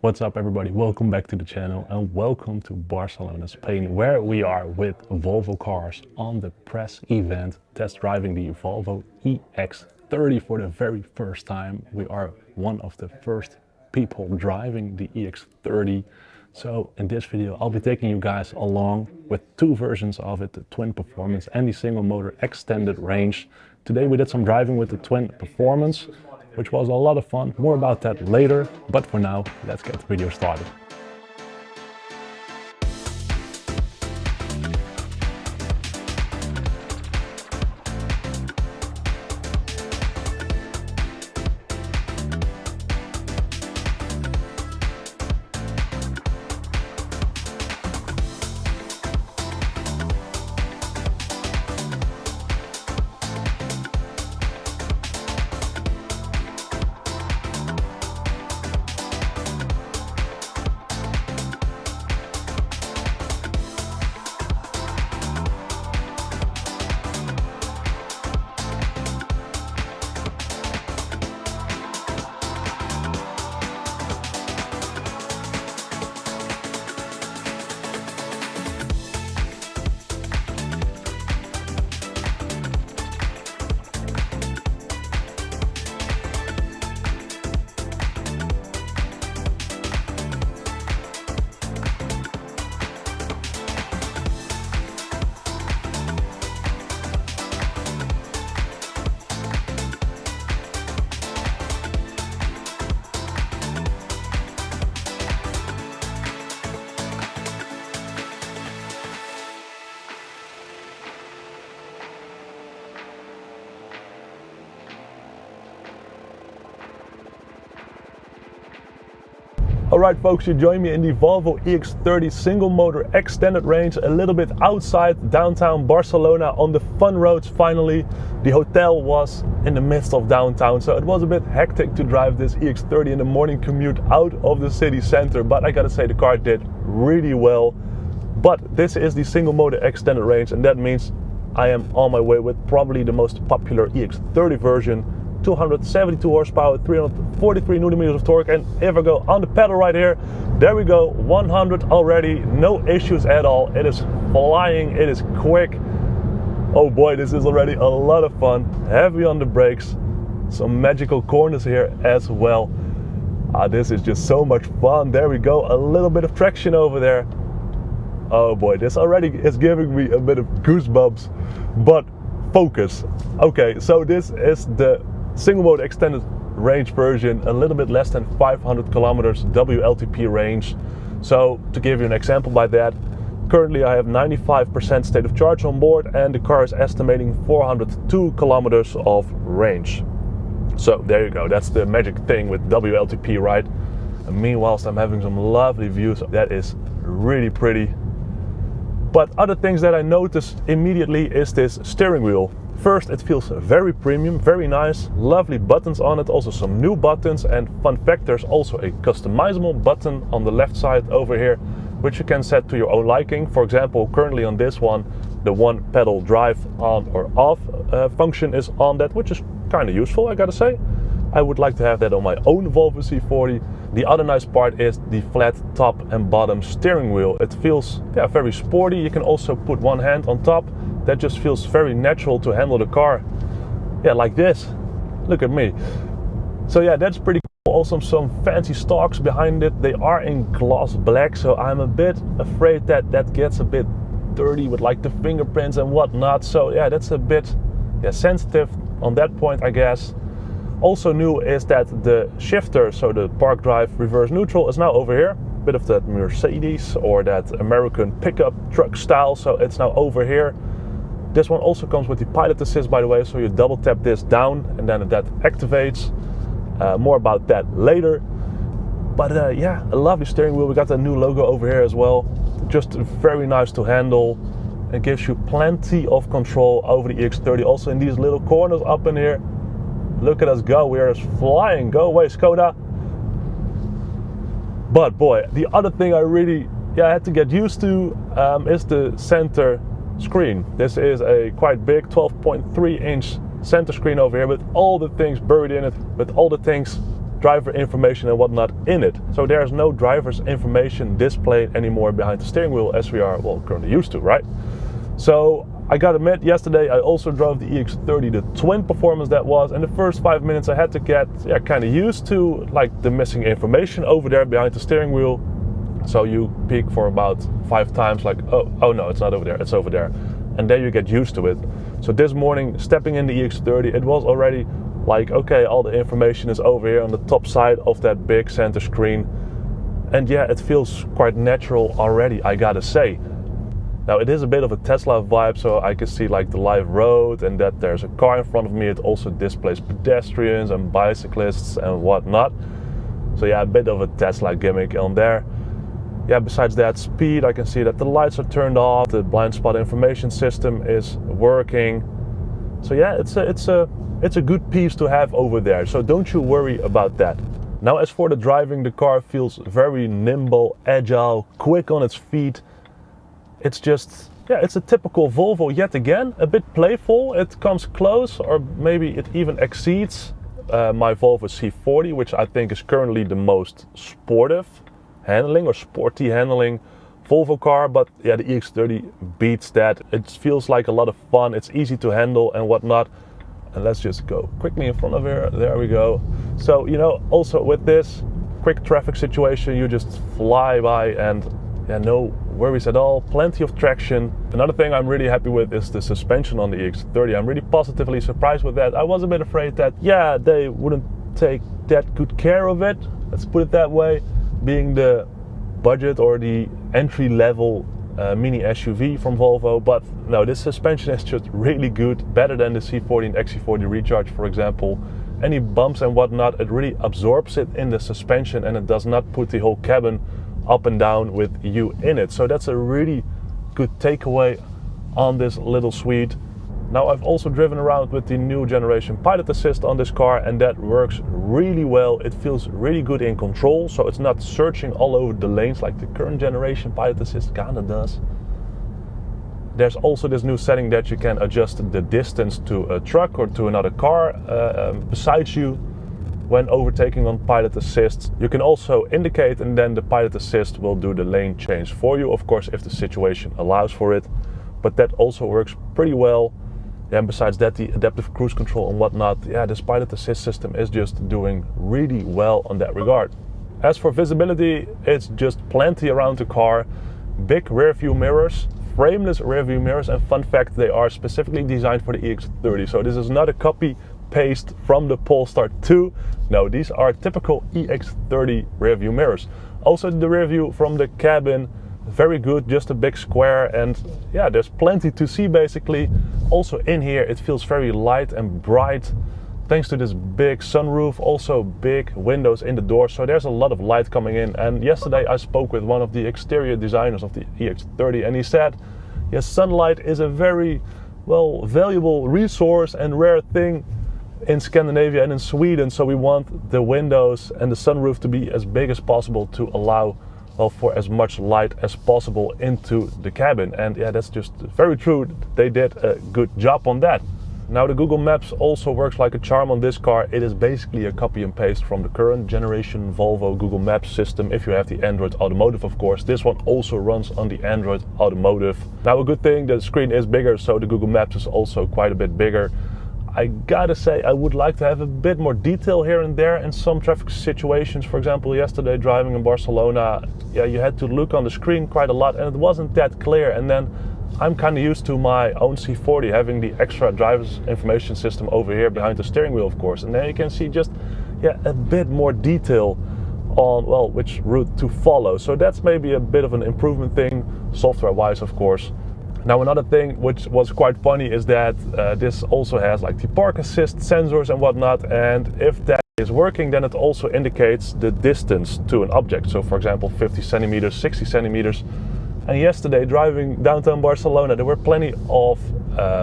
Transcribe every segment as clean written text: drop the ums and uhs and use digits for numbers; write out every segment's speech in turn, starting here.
What's up everybody, welcome back to the channel and welcome to Barcelona, Spain, where we are with Volvo cars on the press event, test driving the Volvo EX30 for the very first time. We are one of the first people driving the EX30. So in this video I'll be taking you guys along with two versions of it, the twin performance and the single motor extended range. Today we did some driving with the twin performance, which was a lot of fun. More about that later, but for now, let's get the video started. Alright folks, you join me in the Volvo EX30 single motor extended range, a little bit outside downtown Barcelona on the fun roads finally. The hotel was in the midst of downtown, so it was a bit hectic to drive this EX30 in the morning commute out of the city center, but I gotta say the car did really well. But this is the single motor extended range, and that means I am on my way with probably the most popular EX30 version. 272 horsepower, 343 newton meters of torque, and if I go on the pedal right here, there we go, 100 already, no issues at all. It is flying, it is quick. Oh boy, this is already a lot of fun. Heavy on the brakes, some magical corners here as well. This is just so much fun. There we go, a little bit of traction over there. Oh boy, this already is giving me a bit of goosebumps, but focus. Okay, so this is the single motor extended range version, a little bit less than 500 kilometers WLTP range. So to give you an example by that, currently I have 95% state of charge on board and the car is estimating 402 kilometers of range. So there you go, that's the magic thing with WLTP, right? And meanwhile I'm having some lovely views. That is really pretty. But other things that I noticed immediately is this steering wheel. First, it feels very premium, very nice, lovely buttons on it, also some new buttons, and fun fact, there's also a customizable button on the left side over here, which you can set to your own liking. For example, currently on this one, the one pedal drive on or off function is on that, which is kind of useful, I gotta say. I would like to have that on my own Volvo C40. The other nice part is the flat top and bottom steering wheel. It feels very sporty. You can also put one hand on top. That just feels very natural to handle the car. Yeah, like this. Look at me. So yeah, that's pretty cool. Also some fancy stalks behind it. They are in gloss black, so I'm a bit afraid that that gets a bit dirty with like the fingerprints and whatnot. So yeah, that's a bit sensitive on that point, I guess. Also new is that the shifter, so the park drive reverse neutral, is now over here. Bit of that Mercedes or that American pickup truck style, so it's now over here. This one also comes with the pilot assist, by the way, so you double tap this down and then that activates. More about that later. But yeah, a lovely steering wheel. We got a new logo over here as well. Just very nice to handle. It gives you plenty of control over the EX30. Also in these little corners up in here. Look at us go, we are just flying. Go away, Skoda. But boy, the other thing I really had to get used to is the center screen. This is a quite big 12.3 inch center screen over here with all the things buried in it, with all the things driver information and whatnot in it. So there's no driver's information displayed anymore behind the steering wheel as we are, well, currently used to, right? So I gotta admit, yesterday I also drove the EX30, the twin performance that was, and the first 5 minutes I had to get kind of used to like the missing information over there behind the steering wheel. So you peek for about 5 times like, oh no, it's not over there, it's over there. And then you get used to it. So this morning, stepping in the EX30, it was already like, okay, all the information is over here on the top side of that big center screen. And yeah, it feels quite natural already, I gotta say. Now it is a bit of a Tesla vibe, so I can see like the live road and that there's a car in front of me. It also displays pedestrians and bicyclists and whatnot. So yeah, a bit of a Tesla gimmick on there. Yeah, besides that, speed, I can see that the lights are turned off, the blind spot information system is working. So yeah, it's a good piece to have over there, so don't you worry about that. Now as for the driving, the car feels very nimble, agile, quick on its feet. It's just, yeah, it's a typical Volvo yet again, a bit playful. It comes close, or maybe it even exceeds my Volvo C40, which I think is currently the most sportive handling or sporty handling Volvo car, but yeah, the EX30 beats that. It feels like a lot of fun, it's easy to handle and whatnot. And let's just go quickly in front of here, there we go. So, you know, also with this quick traffic situation, you just fly by and yeah, no worries at all, plenty of traction. Another thing I'm really happy with is the suspension on the EX30. I'm really positively surprised with that. I was a bit afraid that, yeah, they wouldn't take that good care of it, let's put it that way, being the budget or the entry-level mini SUV from Volvo, but no, this suspension is just really good, better than the C40 and XC40 Recharge, for example. Any bumps and whatnot, it really absorbs it in the suspension and it does not put the whole cabin up and down with you in it. So that's a really good takeaway on this little suite. Now I've also driven around with the new generation pilot assist on this car, and that works really well. It feels really good in control, so it's not searching all over the lanes like the current generation pilot assist kinda does. There's also this new setting that you can adjust the distance to a truck or to another car besides you when overtaking on pilot assist. You can also indicate and then the pilot assist will do the lane change for you, of course if the situation allows for it, but that also works pretty well. And besides that, the adaptive cruise control and whatnot, yeah, this pilot assist system is just doing really well on that regard. As for visibility, it's just plenty around the car. Big rear view mirrors, frameless rear view mirrors, and fun fact, they are specifically designed for the EX30. So this is not a copy paste from the Polestar 2. No, these are typical EX30 rear view mirrors. Also the rear view from the cabin, very good, just a big square, and yeah, there's plenty to see basically. Also in here it feels very light and bright thanks to this big sunroof, also big windows in the door, so there's a lot of light coming in. And yesterday I spoke with one of the exterior designers of the EX30 and he said, yes, sunlight is a very, well, valuable resource and rare thing in Scandinavia and in Sweden, so we want the windows and the sunroof to be as big as possible to allow, well, for as much light as possible into the cabin. And yeah, that's just very true. They did a good job on that. Now the Google Maps also works like a charm on this car. It is basically a copy and paste from the current generation Volvo Google Maps system if you have the Android Automotive, of course. This one also runs on the Android Automotive. Now a good thing, the screen is bigger, so the Google Maps is also quite a bit bigger. I gotta say, I would like to have a bit more detail here and there in some traffic situations. For example, yesterday driving in Barcelona, yeah, you had to look on the screen quite a lot and it wasn't that clear. And then I'm kind of used to my own C40 having the extra driver's information system over here behind the steering wheel, of course. And then you can see just, yeah, a bit more detail on, well, which route to follow. So that's maybe a bit of an improvement thing, software-wise, of course. Now another thing which was quite funny is that this also has like the park assist sensors and whatnot, and if that is working then it also indicates the distance to an object. So for example 50 centimeters, 60 centimeters. And yesterday driving downtown Barcelona there were plenty of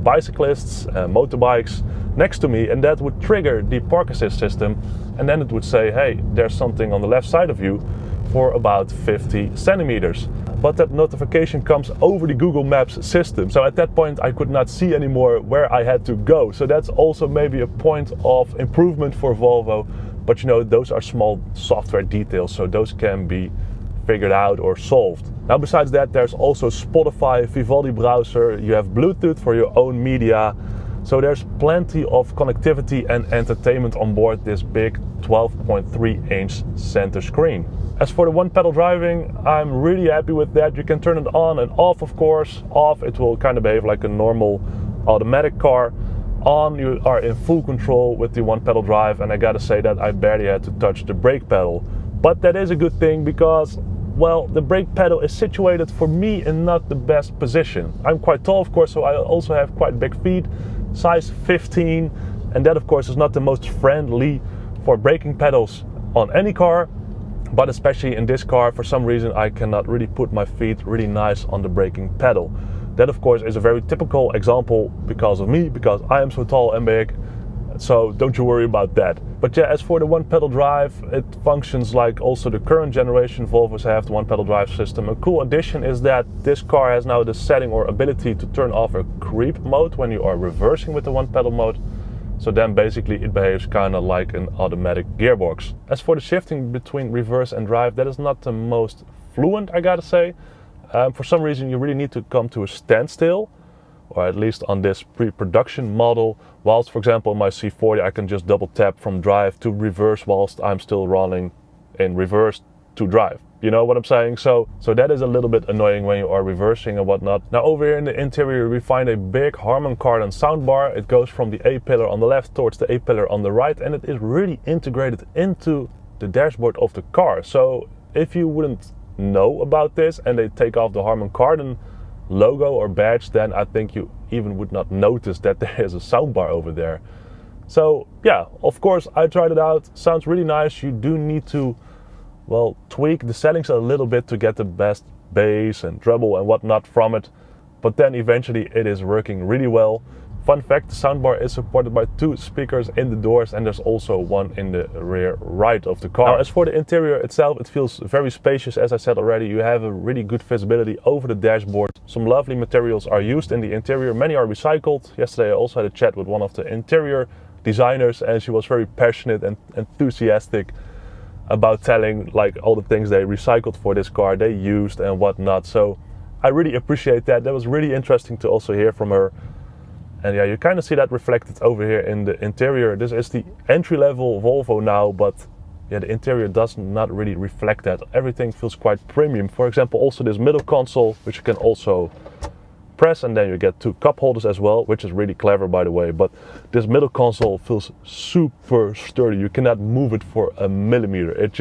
bicyclists, motorbikes next to me, and that would trigger the park assist system and then it would say, hey, there's something on the left side of you for about 50 centimeters. But that notification comes over the Google Maps system. So at that point I could not see anymore where I had to go. So that's also maybe a point of improvement for Volvo, But you know, those are small software details, so those can be figured out or solved. Now besides that, there's also Spotify, Vivaldi browser, you have Bluetooth for your own media. So there's plenty of connectivity and entertainment on board this big 12.3 inch center screen. As for the one pedal driving, I'm really happy with that. You can turn it on and off, of course. Off, it will kind of behave like a normal automatic car. On, you are in full control with the one pedal drive, and I gotta say that I barely had to touch the brake pedal. But that is a good thing because, well, the brake pedal is situated for me in not the best position. I'm quite tall, of course, so I also have quite big feet, size 15, and that of course is not the most friendly for braking pedals on any car, but especially in this car, for some reason I cannot really put my feet really nice on the braking pedal. That of course is a very typical example because of me, because I am so tall and big, so don't you worry about that. But yeah, as for the one pedal drive, it functions like also the current generation Volvos have the one pedal drive system. A cool addition is that this car has now the setting or ability to turn off a creep mode when you are reversing with the one pedal mode. So then basically it behaves kind of like an automatic gearbox. As for the shifting between reverse and drive, that is not the most fluent, I gotta say. For some reason you really need to come to a standstill, or at least on this pre-production model. Whilst for example in my C40 I can just double tap from drive to reverse whilst I'm still running in reverse to drive. You know what I'm saying? So that is a little bit annoying when you are reversing and whatnot. Now over here in the interior we find a big Harman Kardon soundbar. It goes from the A-pillar on the left towards the A-pillar on the right, and it is really integrated into the dashboard of the car. So if you wouldn't know about this and they take off the Harman Kardon logo or badge, then I think you even would not notice that there is a soundbar over there. So yeah, of course I tried it out. Sounds really nice. You do need to, well, tweak the settings a little bit to get the best bass and treble and whatnot from it, but then eventually it is working really well. Fun fact, the soundbar is supported by 2 speakers in the doors, and there's also one in the rear right of the car. Now, as for the interior itself, it feels very spacious. As I said already, you have a really good visibility over the dashboard. Some lovely materials are used in the interior. Many are recycled. Yesterday I also had a chat with one of the interior designers, and she was very passionate and enthusiastic about telling like all the things they recycled for this car, they used and whatnot. So I really appreciate that. That was really interesting to also hear from her. And yeah, you kind of see that reflected over here in the interior. This is the entry-level Volvo now, but yeah, the interior does not really reflect that. Everything feels quite premium. For example, also this middle console, which you can also press, and then you get 2 cup holders as well, which is really clever by the way. But this middle console feels super sturdy. You cannot move it for a millimeter. It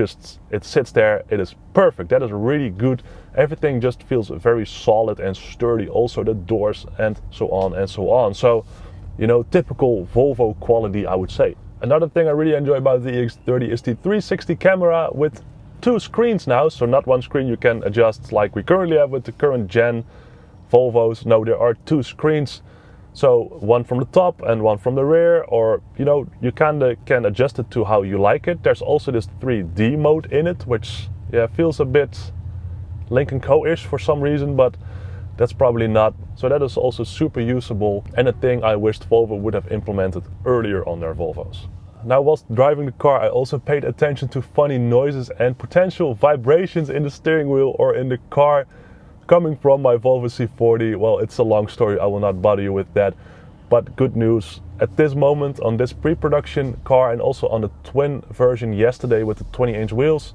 sits there. It is perfect. That is really good. Everything just feels very solid and sturdy. Also the doors and so on and so on. So, you know, typical Volvo quality, I would say. Another thing I really enjoy about the EX30 is the 360 camera with 2 screens now. So not one screen you can adjust like we currently have with the current gen Volvos. No, there are 2 screens. So one from the top and one from the rear, or you know, you kinda can adjust it to how you like it. There's also this 3D mode in it, which yeah, feels a bit Lynk&Co-ish for some reason, but that's probably not. So that is also super usable, and a thing I wished Volvo would have implemented earlier on their Volvos. Now, whilst driving the car, I also paid attention to funny noises and potential vibrations in the steering wheel or in the car coming from my Volvo C40. Well, it's a long story, I will not bother you with that. But good news, at this moment on this pre-production car and also on the twin version yesterday with the 20-inch wheels,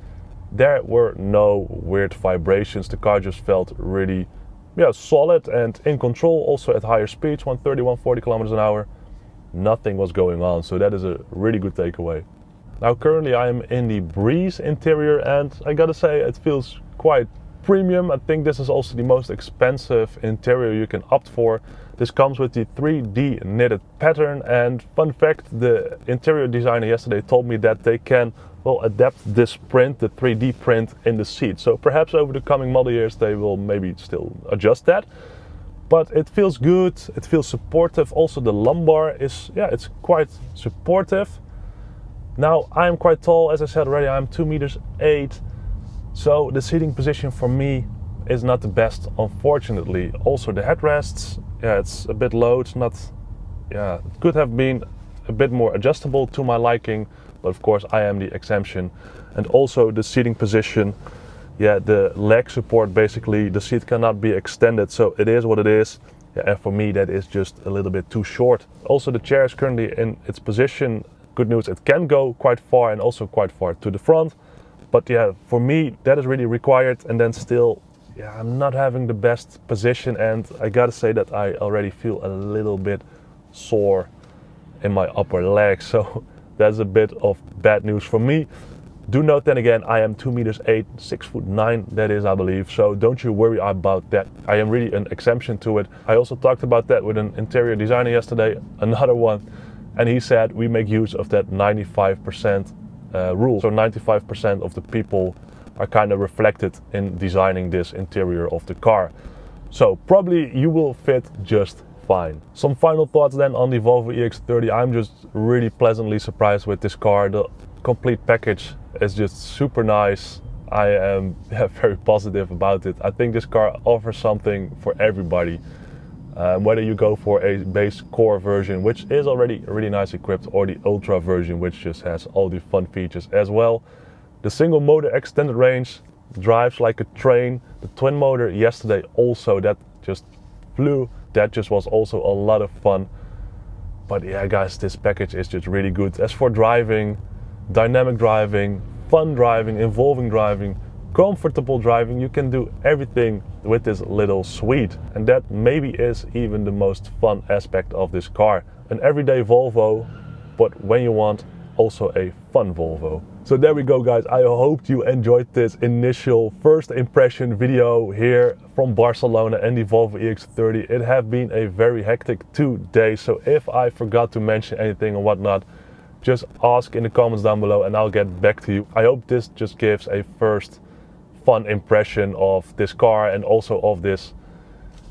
there were no weird vibrations. The car just felt really solid and in control, also at higher speeds, 130, 140 kilometers an hour. Nothing was going on, so that is a really good takeaway. Now currently I am in the Breeze interior, and I gotta say it feels quite premium. I think this is also the most expensive interior you can opt for. This comes with the 3D knitted pattern, and fun fact, the interior designer yesterday told me that they can adapt this print, the 3D print in the seat. So perhaps over the coming model years they will maybe still adjust that. But it feels good, it feels supportive. Also the lumbar is, it's quite supportive. Now I'm quite tall, as I said already, I'm 2 meters 8. So the seating position for me is not the best, unfortunately. Also the headrests, it's a bit low. It's not, it could have been a bit more adjustable to my liking. but of course I am the exemption. And also the seating position, yeah, the leg support, basically the seat cannot be extended, so it is what it is. Yeah, and for me that is just a little bit too short. Also the chair is currently in its position. Good news, it can go quite far and also quite far to the front. But yeah, for me that is really required. And then still, yeah, I'm not having the best position, and I gotta say that I already feel a little bit sore in my upper leg. So that's a bit of bad news for me. Do note then again, I am 2 meters 8, 6 foot 9, that is, I believe. So don't you worry about that. I am really an exemption to it. I also talked about that with an interior designer yesterday, another one. And he said we make use of that 95% rule. So 95% of the people are kind of reflected in designing this interior of the car. So probably you will fit just fine. Some final thoughts then on the Volvo EX30. I'm just really pleasantly surprised with this car. The complete package is just super nice. I am very positive about it. I think this car offers something for everybody. Whether you go for a base core version, which is already really nice equipped, or the ultra version, which just has all the fun features as well. The single motor extended range drives like a train. The twin motor yesterday also, that just flew. That just was also a lot of fun. But yeah guys, this package is just really good. As for driving, dynamic driving, fun driving, involving driving, comfortable driving, you can do everything with this little suite. And that maybe is even the most fun aspect of this car. An everyday Volvo, but when you want, also a fun Volvo. So there we go guys, I hope you enjoyed this initial first impression video here from Barcelona and the Volvo EX30. It have been a very hectic 2 days, so if I forgot to mention anything or whatnot, just ask in the comments down below and I'll get back to you. I hope this just gives a first fun impression of this car and also of this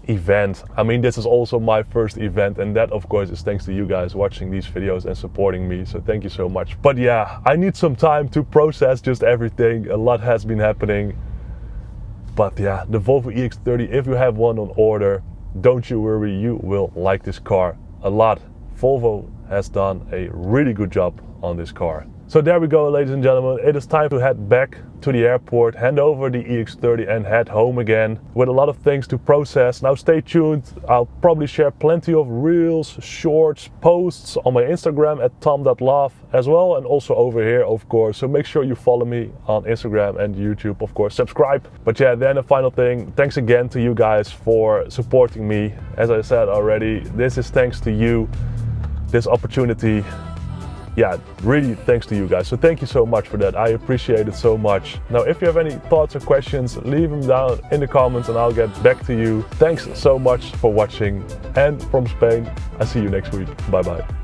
event. I mean, this is also my first event, and that of course is thanks to you guys watching these videos and supporting me, so thank you so much. But yeah, I need some time to process just everything. A lot has been happening. But yeah, the Volvo EX30, if you have one on order, don't you worry, you will like this car a lot. Volvo has done a really good job on this car. So there we go, ladies and gentlemen. It is time to head back to the airport, hand over the EX30 and head home again with a lot of things to process. Now stay tuned. I'll probably share plenty of reels, shorts, posts on my Instagram at thom.love as well, and also over here of course. So make sure you follow me on Instagram and YouTube, of course, subscribe. But yeah, then a final thing, thanks again to you guys for supporting me. As I said already, this is thanks to you, this opportunity. Yeah, really thanks to you guys. So thank you so much for that. I appreciate it so much. Now, if you have any thoughts or questions, leave them down in the comments and I'll get back to you. Thanks so much for watching. And from Spain, I see you next week. Bye bye.